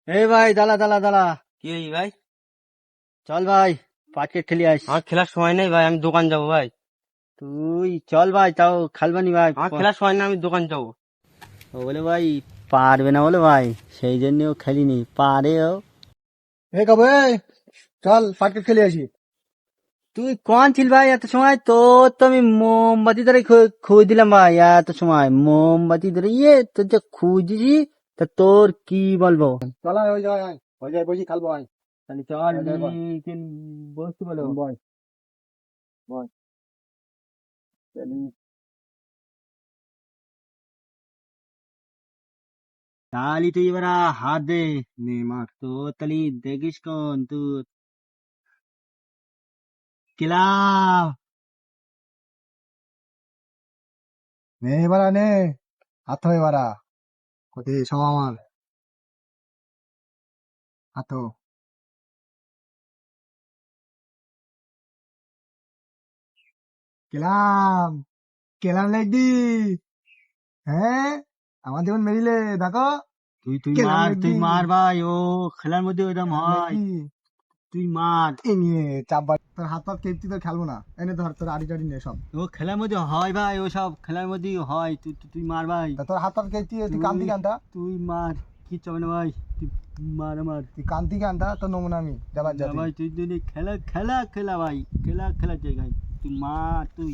এই ভাই দালা দালা দালা, কি হই ভাই? চল ভাই ক্রিকেট খেলি আস। আমার খেলার সময় নেই ভাই, আমি দোকান যাবো ভাই। তুই চল ভাই, তাও খেলবানি ভাই। আমার খেলার সময় নেই, আমি দোকান যাবো। ও বলে ভাই পারবে না বলে ভাই, সেই জন্য ও খেলিনি, পারে ও। এই কবে চল ক্রিকেট খেলে আসি। তুই কোন ছিল ভাই এত সময়? তোর তো আমি মোমবাতি ধরে খুঁজ দিলাম ভাই, এত সময় মোমবাতি ধরে তোর যে খুঁজছি, তা তোর কি বলবো। চল আয়, ওই যায় ওই যায় বসি খেলবো আয়। তাহলে চল হ্যাঁ, যাই বল। বসতে বলো। বয় বয় তাহলে তুই এবার হাত দে, নে মার তো। তাহলে দেখিস কোন তুই ক্লাব। নে এবারা নে, হাত এবারা কোথায় সব আমার হাত। কেলাম কেলাম লাগদি। হ্যাঁ, আমার যেমন মেরিলে দেখো। তুই তুই কেলাম মার, তুই লাগদি, মার ভাই, ও খেলার মধ্যে ওরকম কেলাম হয়। লাগদি। তুই মার, এই নিয়ে চাপ বাড়ি। তোর হাত পা কেটে তো খেলবো না, এনে ধর তোর আড়ি টাড়ি নে সব। ও খেলার মধ্যে হয় ভাই, ও সব খেলার মধ্যেই হয়। তুই তুই তুই মার ভাই। তা তোর হাত পা কেটে তুই কান্দি কান্দা। তুই মার, কিচ্ছু হবে না ভাই, তুই মার আমার। তুই কান্দি কান্দা তোর নমুনা আমি যাবার না যাতে। ভাই, তুই যদি খেলা খেলা খেলা ভাই, খেলা খেলার জায়গায় তুই মার তুই।